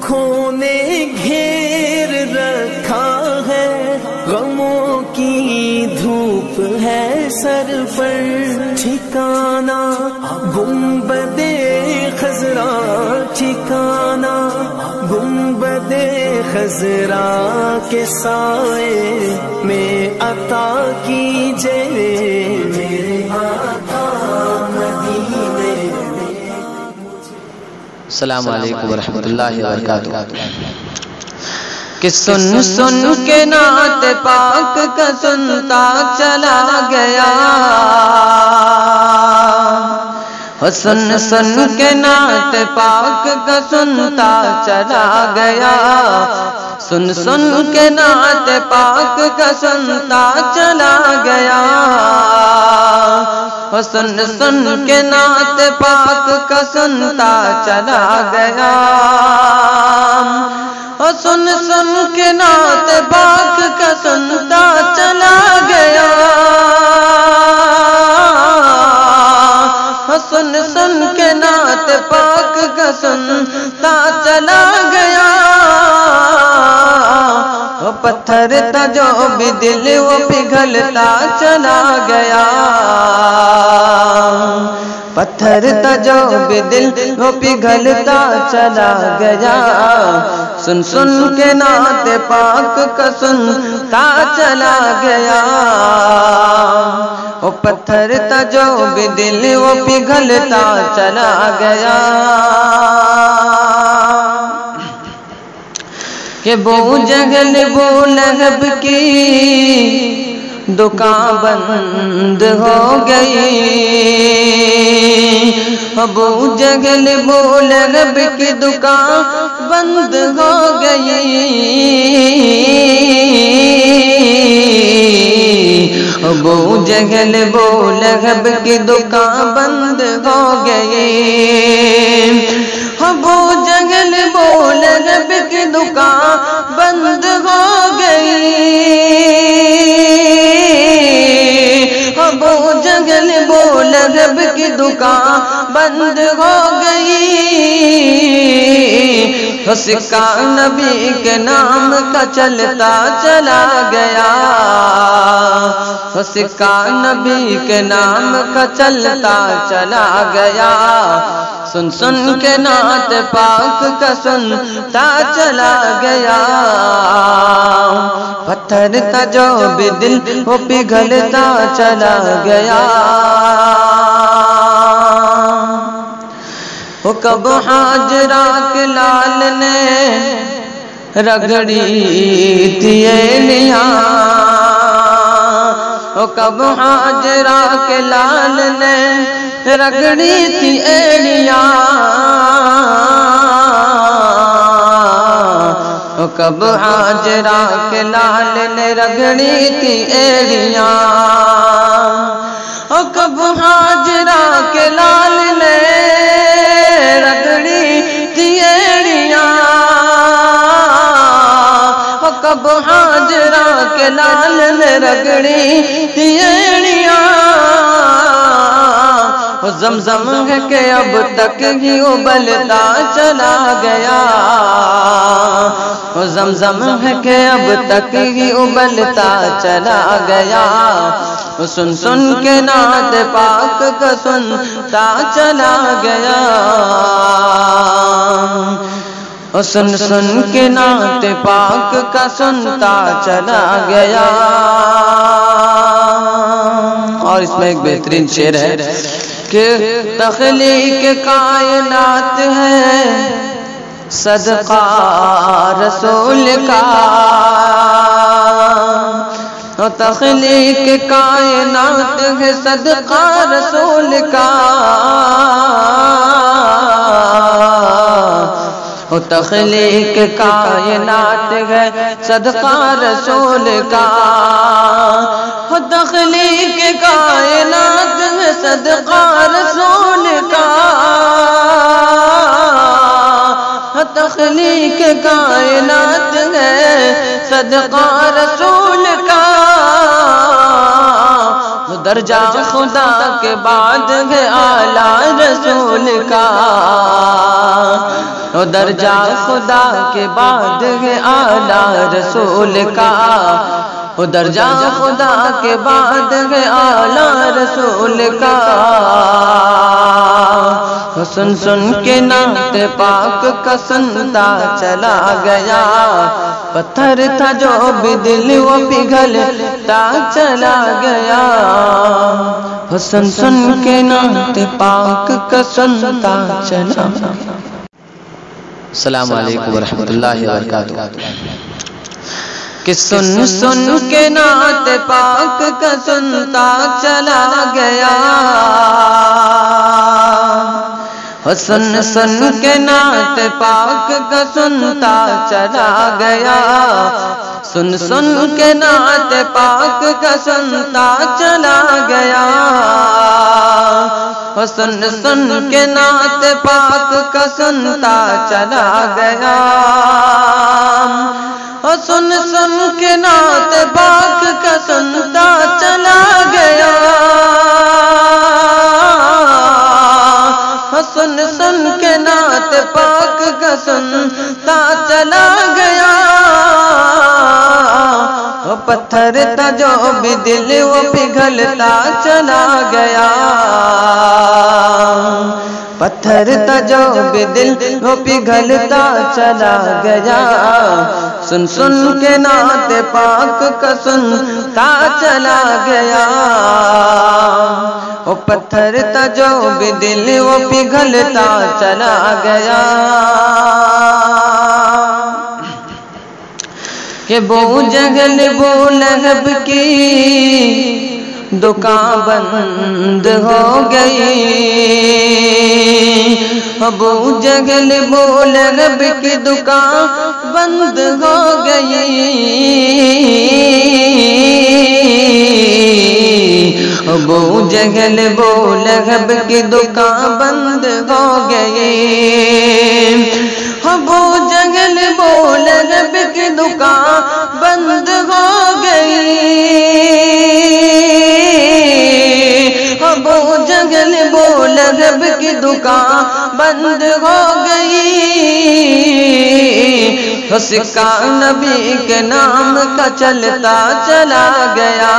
دکھوں نے گھیر رکھا ہے، غموں کی دھوپ ہے سر پر، ٹھکانا گنبد خضرا، ٹھکانا گنبد خضرا کے سائے میں عطا کیجے میرے آقا مدینے میں۔ السلام علیکم ورحمۃ اللہ وبرکاتہ۔ کہ سن سن کے نعت پاک کا سنتا چلا گیا، سن سن کے نعت پاک کا سنتا چلا گیا، سن سن کے نعت پاک کا سنتا چلا گیا، سن سن کے نعت پاک کا سنتا چلا گیا، سن سن کے نعت پاک کا سنتا چلا گیا، سن سن کے نعت پاک کا سنتا چلا گیا، پتھر تھا جو بھی دل وہ پگھلتا چلا گیا، پتھر تھا جو بھی دل وہ پگھلتا چلا گیا، سن سن کے نعت پاک کا سنتا چلا گیا، وہ پتھر تھا جو بھی دل وہ پگھلتا چلا گیا، کہ بو جہل بو لہب کی دکان بند ہو گئی، ابو جہل بو لہب کی دکان بند ہو گئی، ابو جہل بو لہب کی دکان بند ہو گئی، ابو جہل بو لہب کی دکان بند ہو گئی، ابو جہل بو لہب کی دکان بند ہو گئی، سکہ نبی کے نام کا چلتا چلا گیا، سکہ نبی کے نام کا چلتا چلا گیا، سن سن کے نعت پاک کا سنتا چلا گیا، پتھر تھا جو بھی دل وہ پگھلتا چلا گیا، وہ کب حاجرہ کے لال نے رگڑی تھی ایلیاں، وہ کب حاجرہ کے لال نے رگڑی تھی ایلیاں، وہ کب حاجرہ کے لال نے رگڑی تھی ایلیاں، وہ کب حاجرہ کے لال نے رگڑی تھی ایلیاں، وہ کب حاجرہ کے لال نے رگڑی تھی ایلیاں، زمزم ہے کہ اب تک ہی ابلتا چلا گیا، زمزم ہے کہ اب تک ہی ابلتا چلا گیا، سن سن کے نعت پاک کا سنتا چلا گیا، سن سن کے نعت پاک کا سنتا چلا گیا۔ اور اس میں ایک بہترین شعر ہے کہ تخلیق کائنات ہے صدقہ رسول کا، تخلیق کائنات ہے صدقہ رسول کا، تخلیق کائنات ہے صدقہ رسول کا، تخلیق کائنات ہے صدقہ رسول کا، تخلیق کائنات ہے صدقہ رسول کا، درجہ خدا کے بعد ہے اعلیٰ رسول کا، درجہ خدا کے بعد ہے اعلیٰ رسول کا، درجہ خدا کے بعد ہے اعلیٰ رسول کا۔ سن سن کے نعت پاک کا سنتا چلا گیا، پتھر تھا جو بھی دل وہ پگھلتا چلا گیا، سن سن کے نعت پاک کا سنتا چلا گیا۔ السلام علیکم ورحمۃ اللہ وبرکاتہ۔ کہ سن سن کے نعت پاک کا سنتا چلا گیا، سن سن کے نعت پاک کا سنتا چلا گیا، سن سن کے نعت پاک کا سنتا چلا گیا، سن سن کے نعت پاک کا سنتا چلا گیا، سن سن کے نعت پاک کا سنتا چلا گیا، سن سن کے نعت پاک کا سنتا چلا گیا، پتھر تھا جو بھی دل وہ پگھلتا چلا گیا، پتھر تھا جو بھی دل وہ پگھلتا چلا گیا، سن سن کے نعت پاک کا سنتا چلا گیا، وہ پتھر تھا جو بھی دل وہ پگھلتا چلا گیا۔ کہ بو جہل بو لہب کی دکان بند ہو گئی، ابو جہل بو لہب کی دکان بند ہو گئی، ابو جہل بو لہب کی دکان بند ہو گئی، ابو جہل بو لہب کی دکان بند ہو گئی، ابو جہل بو لہب کی دکان بند ہو گئی، سکہ نبی کے نام کا چلتا چلا گیا،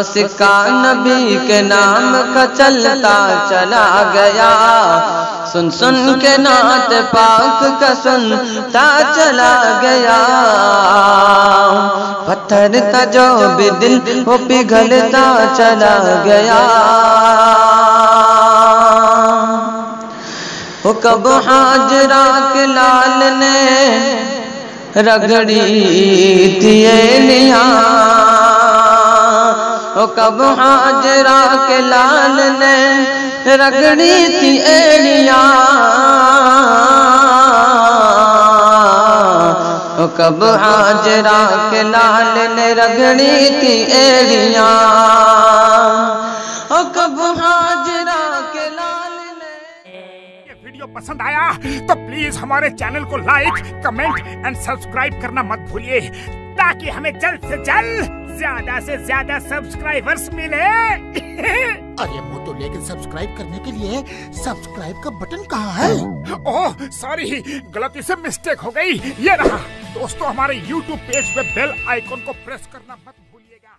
سکہ نبی کے نام کا چلتا چلا گیا، سن سن کے نعت پاک کا سنتا چلا گیا، پتھر تھا جو بھی دل وہ پگھلتا چلا گیا، وہ کب حاجرہ کے لال نے رگڑی تھی ایلیاں، وہ کب حاجرہ کے لال نے رگڑی تھی ایلیاں، وہ کب حاجرہ کے لال نے رگڑی تھی ایلیاں، وہ کب حاجرہ کے لال نے۔ یہ ویڈیو پسند آیا تو پلیز ہمارے چینل کو لائک، کمنٹ اینڈ سبسکرائب کرنا مت بھولیے، تاکہ ہمیں جلد سے جلد زیادہ سے زیادہ سبسکرائبرز ملے۔ ارے موٹو، لیکن سبسکرائب کرنے کے لیے سبسکرائب کا بٹن کہاں ہے؟ اوہ سوری، غلطی سے مسٹیک ہو گئی، یہ رہا۔ دوستو ہمارے یوٹیوب پیج پہ بیل آئیکن کو پریس کرنا مت بھولیے گا۔